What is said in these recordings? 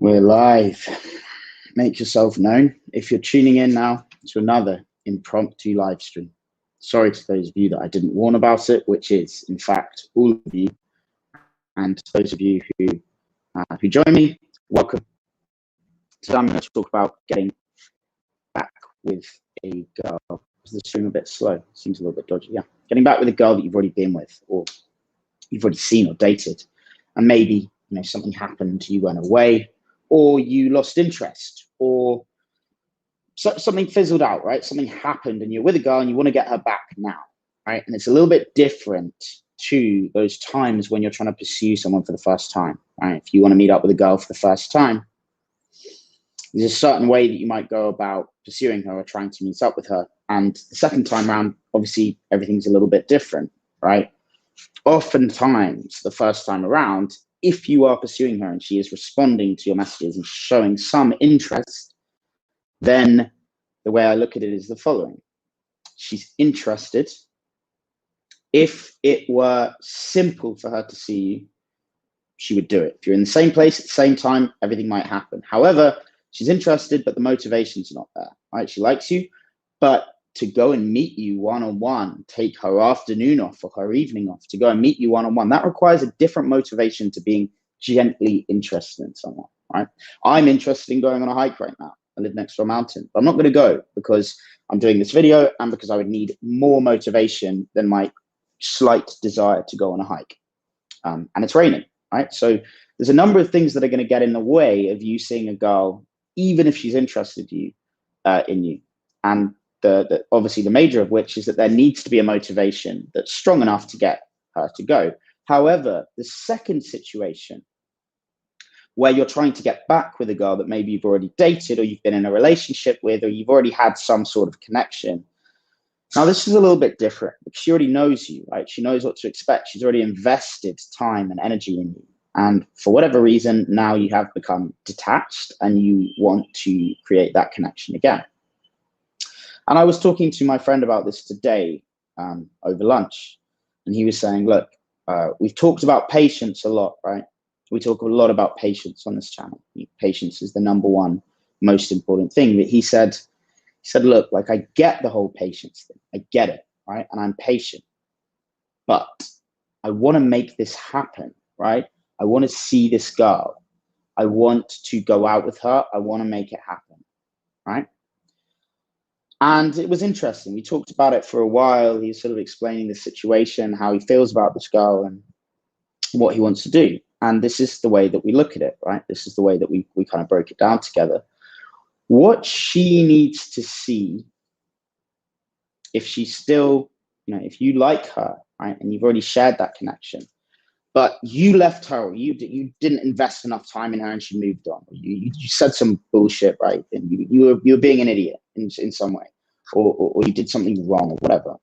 We're live. Make yourself known if you're tuning in now to another impromptu live stream. Sorry to those of you that I didn't warn about it, which is, in fact, all of you. And those of you who join me, welcome. Today I'm going to talk about getting back with a girl. Is the stream a bit slow? Seems a little bit dodgy. Yeah, getting back with a girl that you've already been with, or you've already seen or dated, and maybe something happened, you went away, or you lost interest, or something fizzled out, right? Something happened and you're with a girl and you want to get her back now, right? And it's a little bit different to those times when you're trying to pursue someone for the first time, right? If you want to meet up with a girl for the first time, there's a certain way that you might go about pursuing her or trying to meet up with her. And the second time around, obviously, everything's a little bit different, right? Oftentimes, the first time around, if you are pursuing her and she is responding to your messages and showing some interest, then the way I look at it is the following. She's interested. If it were simple for her to see you, she would do it. If you're in the same place at the same time, everything might happen. However, she's interested, but the motivation's not there, right? She likes you, but to go and meet you one-on-one, take her afternoon off or her evening off, to go and meet you one-on-one, that requires a different motivation to being gently interested in someone, right? I'm interested in going on a hike right now. I live next to a mountain, but I'm not going to go because I'm doing this video and because I would need more motivation than my slight desire to go on a hike. And it's raining, right? So there's a number of things that are going to get in the way of you seeing a girl, even if she's interested in you. And obviously the major of which is that there needs to be a motivation that's strong enough to get her to go. However, the second situation where you're trying to get back with a girl that maybe you've already dated or you've been in a relationship with, or you've already had some sort of connection. Now, this is a little bit different because she already knows you, right? She knows what to expect. She's already invested time and energy in you. And for whatever reason, now you have become detached and you want to create that connection again. And I was talking to my friend about this today over lunch. And he was saying, look, we've talked about patience a lot, right? We talk a lot about patience on this channel. Patience is the number one most important thing. But he said, look, like, I get the whole patience thing. I get it, right? And I'm patient. But I want to make this happen, right? I want to see this girl. I want to go out with her. I want to make it happen, right? And it was interesting. We talked about it for a while. He was sort of explaining the situation, how he feels about this girl and what he wants to do. And this is the way that we look at it, right? This is the way that we kind of broke it down together. What she needs to see, if she's still, if you like her, right, and you've already shared that connection, but you left her, or you didn't invest enough time in her and she moved on, you said some bullshit, right, and you were being an idiot in some way, or you did something wrong or whatever.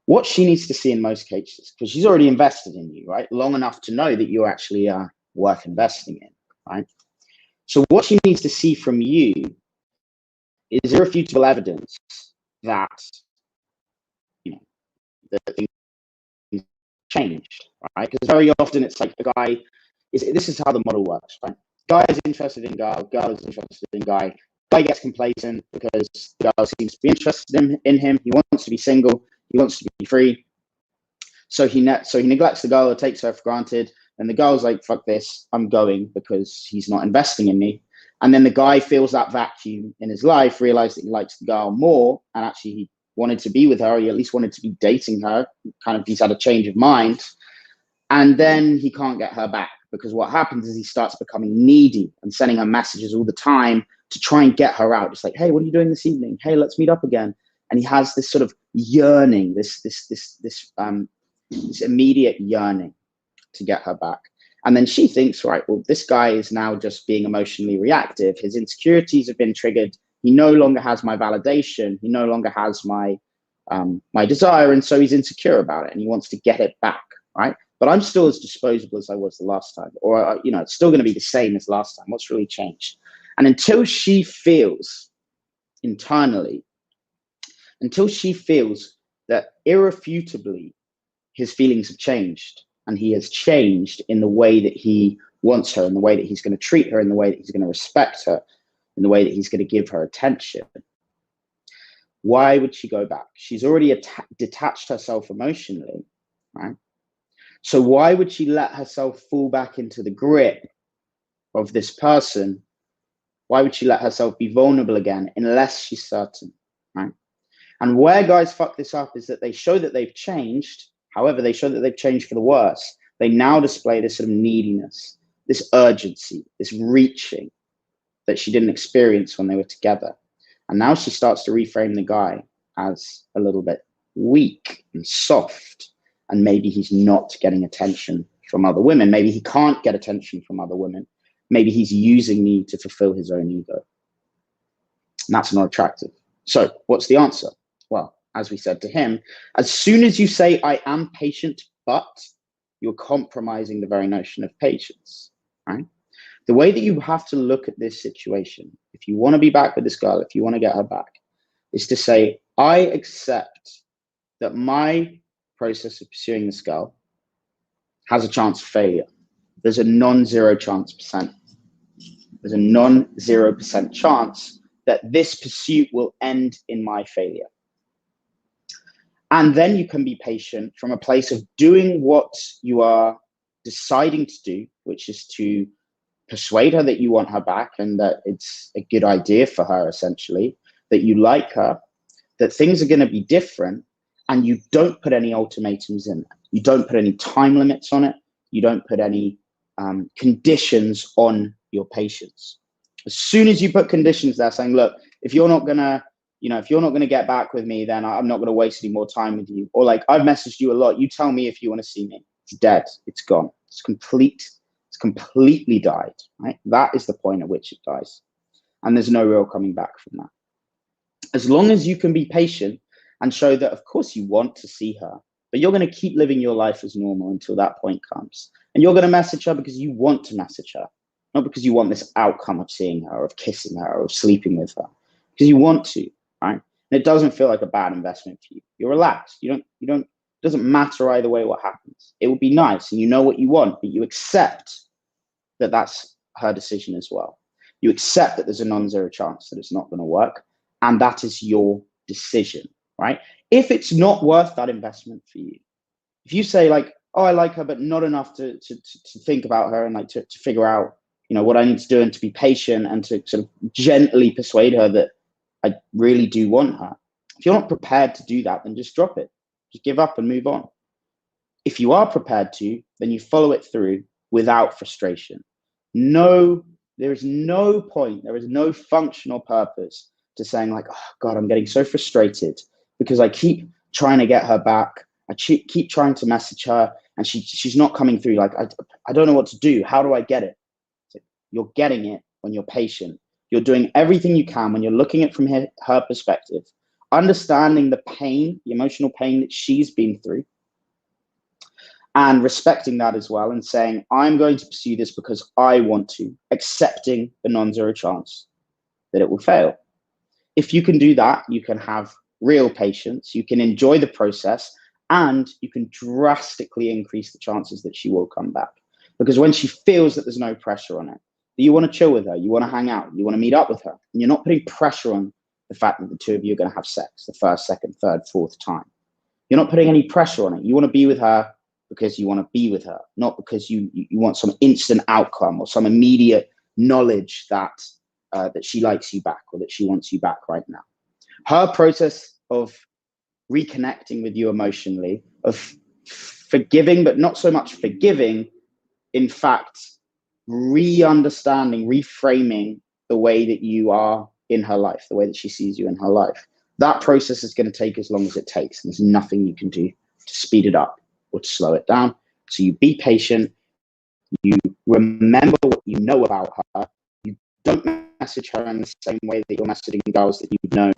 What she needs to see in most cases, because she's already invested in you, right, long enough to know that you're actually worth investing in, right? So what she needs to see from you is irrefutable evidence that, that things changed, right? Because very often it's like this is how the model works, right? Guy is interested in girl is interested in guy. Guy gets complacent because the girl seems to be interested in him. He wants to be single. He wants to be free. So he neglects the girl or takes her for granted. And the girl's like, fuck this, I'm going because he's not investing in me. And then the guy feels that vacuum in his life, realized that he likes the girl more, and actually he wanted to be with her, or he at least wanted to be dating her. Kind of, he's had a change of mind. And then he can't get her back because what happens is he starts becoming needy and sending her messages all the time to try and get her out. Just like, hey, what are you doing this evening? Hey, let's meet up again. And he has this sort of yearning, this immediate yearning to get her back. And then she thinks, right, well, this guy is now just being emotionally reactive. His insecurities have been triggered. He no longer has my validation. He no longer has my desire. And so he's insecure about it and he wants to get it back, right? But I'm still as disposable as I was the last time. Or, it's still going to be the same as last time. What's really changed? And until she feels internally, until she feels that irrefutably his feelings have changed, and he has changed in the way that he wants her, in the way that he's going to treat her, in the way that he's going to respect her, in the way that he's going to give her attention, why would she go back? She's already detached herself emotionally, right? So why would she let herself fall back into the grip of this person? Why would she let herself be vulnerable again unless she's certain, right? And where guys fuck this up is that they show that they've changed. However, they show that they've changed for the worse. They now display this sort of neediness, this urgency, this reaching that she didn't experience when they were together. And now she starts to reframe the guy as a little bit weak and soft. And maybe he's not getting attention from other women. Maybe he can't get attention from other women. Maybe he's using me to fulfill his own ego. And that's not attractive. So what's the answer? Well, as we said to him, as soon as you say, I am patient, but you're compromising the very notion of patience, right? The way that you have to look at this situation, if you want to be back with this girl, if you want to get her back, is to say, I accept that my process of pursuing this girl has a chance of failure. There's a non-zero chance percent. There's a non-0% chance that this pursuit will end in my failure. And then you can be patient from a place of doing what you are deciding to do, which is to persuade her that you want her back and that it's a good idea for her, essentially, that you like her, that things are going to be different, and you don't put any ultimatums in it. You don't put any time limits on it. You don't put any conditions on your patience. As soon as you put conditions there saying, look, if you're not going to, if you're not going to get back with me, then I'm not going to waste any more time with you. Or like, I've messaged you a lot. You tell me if you want to see me. It's dead. It's gone. It's completely died, right? That is the point at which it dies. And there's no real coming back from that. As long as you can be patient and show that, of course, you want to see her, but you're going to keep living your life as normal until that point comes. And you're going to message her because you want to message her, not because you want this outcome of seeing her, of kissing her, or of sleeping with her, because you want to, right? And it doesn't feel like a bad investment for you. You're relaxed. It doesn't matter either way what happens. It would be nice and you know what you want, but you accept that that's her decision as well. You accept that there's a non-zero chance that it's not going to work, and that is your decision, right? If it's not worth that investment for you, if you say like, oh, I like her, but not enough to think about her and like to figure out, what I need to do and to be patient and to sort of gently persuade her that I really do want her. If you're not prepared to do that, then just drop it. Just give up and move on. If you are prepared to, then you follow it through without frustration. No, there is no point, there is no functional purpose to saying like, oh God, I'm getting so frustrated because I keep trying to get her back. I keep trying to message her and she's not coming through. Like, I don't know what to do. How do I get it? So you're getting it when you're patient. You're doing everything you can when you're looking at it from her perspective, understanding the pain, the emotional pain that she's been through, and respecting that as well and saying, I'm going to pursue this because I want to, accepting the non-zero chance that it will fail. If you can do that, you can have real patience, you can enjoy the process, and you can drastically increase the chances that she will come back. Because when she feels that there's no pressure on it, that you want to chill with her, you want to hang out, you want to meet up with her, and you're not putting pressure on the fact that the two of you are going to have sex the first, second, third, fourth time. You're not putting any pressure on it. You want to be with her because you want to be with her, not because you want some instant outcome or some immediate knowledge that she likes you back or that she wants you back right now. Her process of reconnecting with you emotionally, of forgiving, but not so much forgiving, in fact, re-understanding, reframing the way that you are in her life, the way that she sees you in her life. That process is going to take as long as it takes. And there's nothing you can do to speed it up or to slow it down. So you be patient, you remember what you know about her, you don't message her in the same way that you're messaging girls that you've known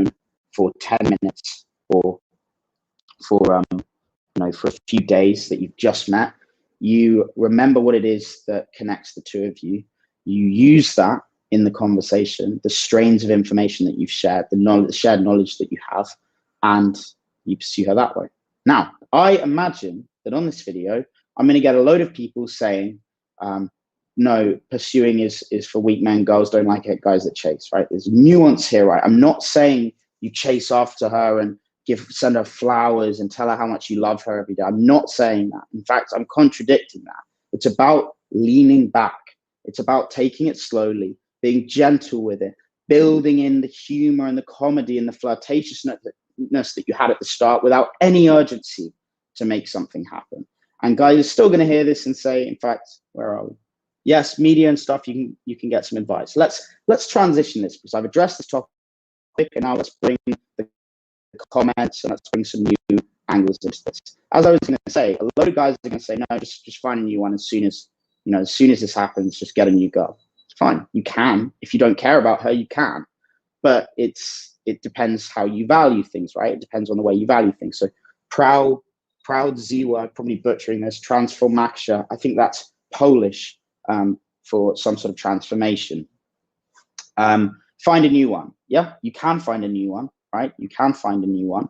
for 10 minutes or for a few days that you've just met. You remember what it is that connects the two of you. You use that in the conversation, the strains of information that you've shared, the shared knowledge that you have, and you pursue her that way. Now, I imagine that on this video, I'm going to get a load of people saying, no, pursuing is for weak men. Girls don't like it, guys that chase, right? There's nuance here, right? I'm not saying you chase after her and send her flowers and tell her how much you love her every day. I'm not saying that. In fact, I'm contradicting that. It's about leaning back. It's about taking it slowly, being gentle with it, building in the humor and the comedy and the flirtatiousness that you had at the start without any urgency to make something happen. And guys are still going to hear this and say, in fact, where are we? Yes, media and stuff, you can get some advice. Let's transition this, because I've addressed this topic, and now let's bring the comments and let's bring some new angles into this. As I was going to say, a lot of guys are going to say, no, just find a new one as soon as this happens, just get a new girl. It's fine. You can. If you don't care about her, you can. But it depends how you value things, right? It depends on the way you value things. So proud Ziwa, probably butchering this, transformacja. I think that's Polish for some sort of transformation. Find a new one. Yeah, you can find a new one, right? You can find a new one.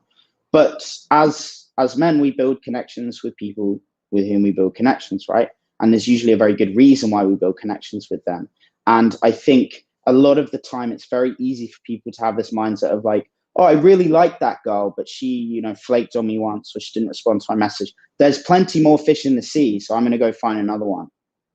But as men, we build connections with people with whom we build connections, right? And there's usually a very good reason why we build connections with them. And I think a lot of the time it's very easy for people to have this mindset of like, oh, I really like that girl, but she, flaked on me once, or she didn't respond to my message. There's plenty more fish in the sea, so I'm going to go find another one,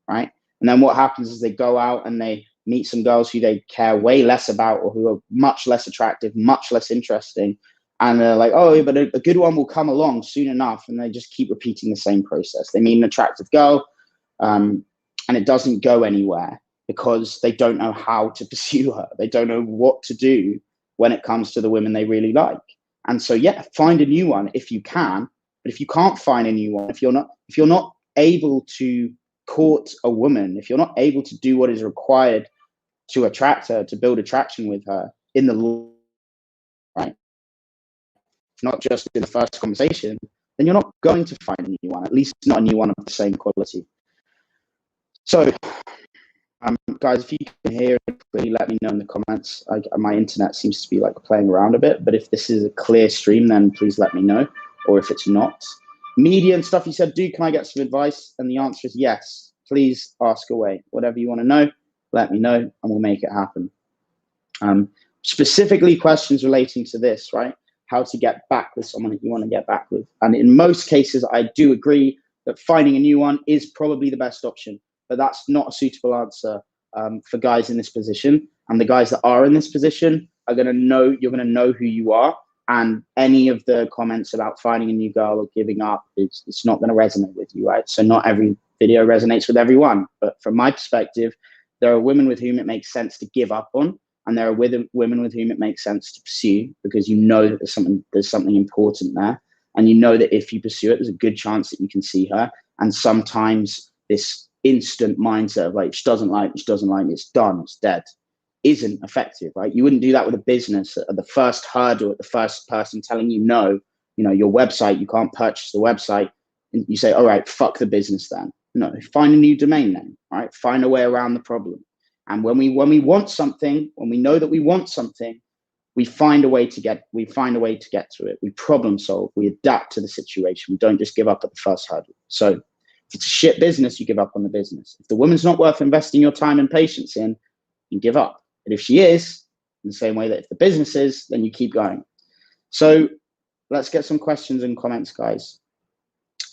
right? And then what happens is they go out and they meet some girls who they care way less about, or who are much less attractive, much less interesting. And they're like, oh, but a good one will come along soon enough. And they just keep repeating the same process. They meet an attractive girl, and it doesn't go anywhere because they don't know how to pursue her. They don't know what to do when it comes to the women they really like. And so, yeah, find a new one if you can. But if you can't find a new one, if you're not able to court a woman, if you're not able to do what is required to attract her, to build attraction with her in the long, right, not just in the first conversation, then you're not going to find a new one, at least not a new one of the same quality. So, guys, if you can hear it, please let me know in the comments. My internet seems to be like playing around a bit, but if this is a clear stream, then please let me know. Or if it's not. Media and stuff, you said, can I get some advice? And the answer is yes. Please ask away. Whatever you want to know, let me know, and we'll make it happen. Specifically questions relating to this, right? How to get back with someone that you want to get back with. And in most cases, I do agree that finding a new one is probably the best option, but that's not a suitable answer for guys in this position. And the guys that are in this position are going to know, you're going to know who you are. And any of the comments about finding a new girl or giving up, it's not going to resonate with you, right? So not every video resonates with everyone. But from my perspective, there are women with whom it makes sense to give up on, and there are women with whom it makes sense to pursue, because you know that there's something important there. And you know that if you pursue it, there's a good chance that you can see her. And sometimes this instant mindset of like, she doesn't like me, it's done, it's dead, isn't effective, right? You wouldn't do that with a business at the first hurdle, at the first person telling you no, your website, you can't purchase the website. And you say, all right, fuck the business then. No, find a new domain name, right? Find a way around the problem. And when we want something, when we know that we want something, we find a way to get to it. We problem solve, we adapt to the situation. We don't just give up at the first hurdle. So if it's a shit business, you give up on the business. If the woman's not worth investing your time and patience in, you give up. But if she is, in the same way that if the business is, then you keep going. So let's get some questions and comments, guys.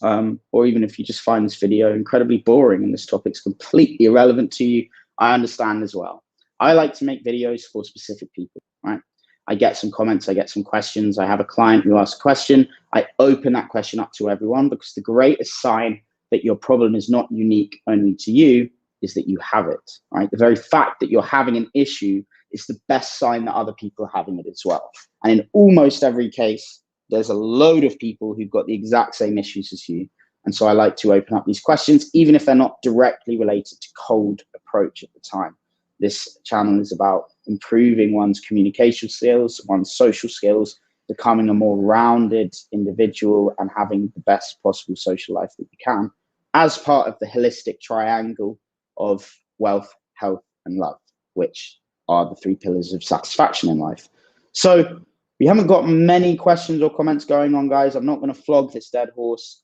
Or even if you just find this video incredibly boring and this topic's completely irrelevant to you, I understand as well. I like to make videos for specific people, right? I get some comments, I get some questions. I have a client who asks a question. I open that question up to everyone, because the greatest sign that your problem is not unique only to you is that you have it, right? The very fact that you're having an issue is the best sign that other people are having it as well. And in almost every case, there's a load of people who've got the exact same issues as you. And so I like to open up these questions, even if they're not directly related to cold approach at the time. This channel is about improving one's communication skills, one's social skills, becoming a more rounded individual, and having the best possible social life that you can as part of the holistic triangle of wealth, health, and love, which are the 3 pillars of satisfaction in life. So we haven't got many questions or comments going on, guys. I'm not going to flog this dead horse.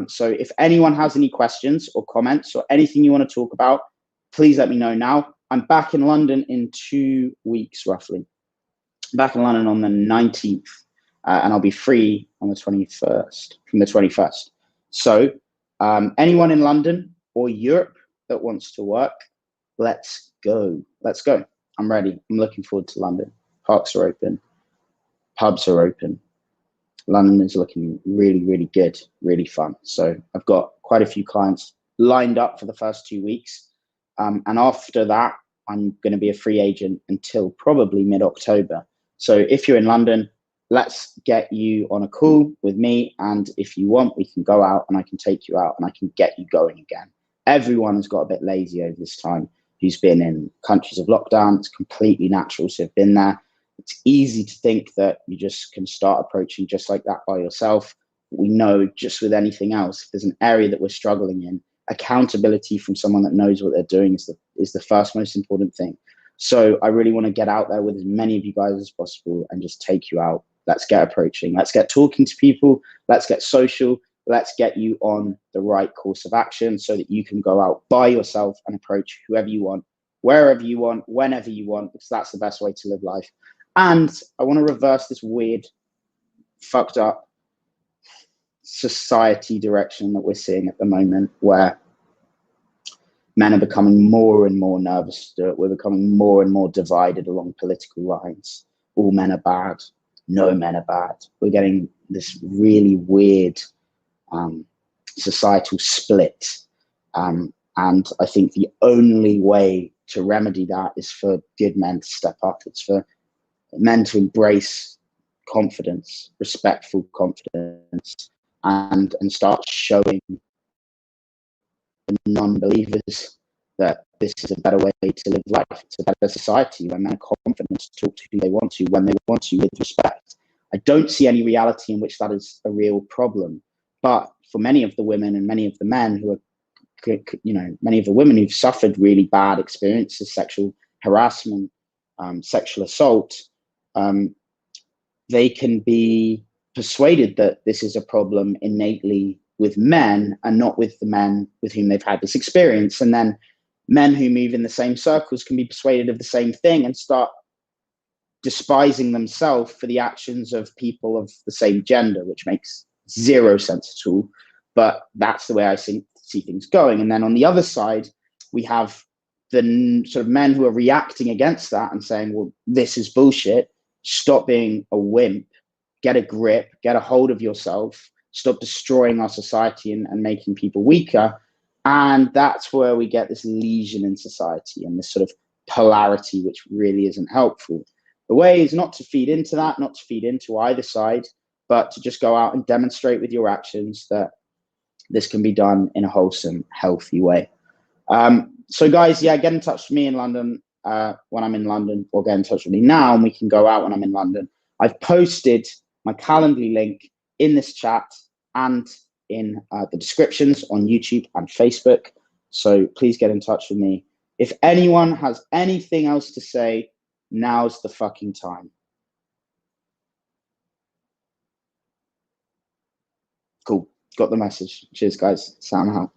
So if anyone has any questions or comments or anything you want to talk about, please let me know now. I'm back in London in 2 weeks, roughly. I'm back in London on the 19th, and I'll be free on the 21st, from the 21st. So anyone in London or Europe that wants to work, let's go. Let's go. I'm ready. I'm looking forward to London. Parks are open. Pubs are open. London is looking really, really good, really fun. So I've got quite a few clients lined up for the first 2 weeks. And after that, I'm going to be a free agent until probably mid-October. So if you're in London, let's get you on a call with me. And if you want, we can go out and I can take you out and I can get you going again. Everyone has got a bit lazy over this time who's been in countries of lockdown. It's completely natural to have been there. It's easy to think that you just can start approaching just like that by yourself. We know just with anything else, if there's an area that we're struggling in, accountability from someone that knows what they're doing is the first most important thing. So I really want to get out there with as many of you guys as possible and just take you out. Let's get approaching. Let's get talking to people. Let's get social. Let's get you on the right course of action so that you can go out by yourself and approach whoever you want, wherever you want, whenever you want, because that's the best way to live life. And I want to reverse this weird, fucked up society direction that we're seeing at the moment, where men are becoming more and more nervous to do it. We're becoming more and more divided along political lines. All men are bad. No men are bad. We're getting this really weird societal split. And I think the only way to remedy that is for good men to step up. It's for men to embrace confidence, respectful confidence, and start showing the non-believers that this is a better way to live life. It's a better society when men are confident to talk to who they want to, when they want to, with respect. I don't see any reality in which that is a real problem. But for many of the women and many of the men who are, many of the women who've suffered really bad experiences, sexual harassment, sexual assault, they can be persuaded that this is a problem innately with men and not with the men with whom they've had this experience. And then men who move in the same circles can be persuaded of the same thing and start despising themselves for the actions of people of the same gender, which makes zero sense at all. But that's the way I see things going. And then on the other side, we have the sort of men who are reacting against that and saying, well, this is bullshit. Stop being a wimp. Get a grip. Get a hold of yourself. Stop destroying our society and making people weaker. And that's where we get this lesion in society and this sort of polarity, which really isn't helpful. The way is not to feed into that, not to feed into either side, but to just go out and demonstrate with your actions that this can be done in a wholesome, healthy way. So guys, yeah, get in touch with me in London when I'm in London, or get in touch with me now and we can go out when I'm in London. I've posted my Calendly link in this chat and in the descriptions on YouTube and Facebook. So please get in touch with me. If anyone has anything else to say, now's the fucking time. Cool. Got the message. Cheers, guys. Sam out.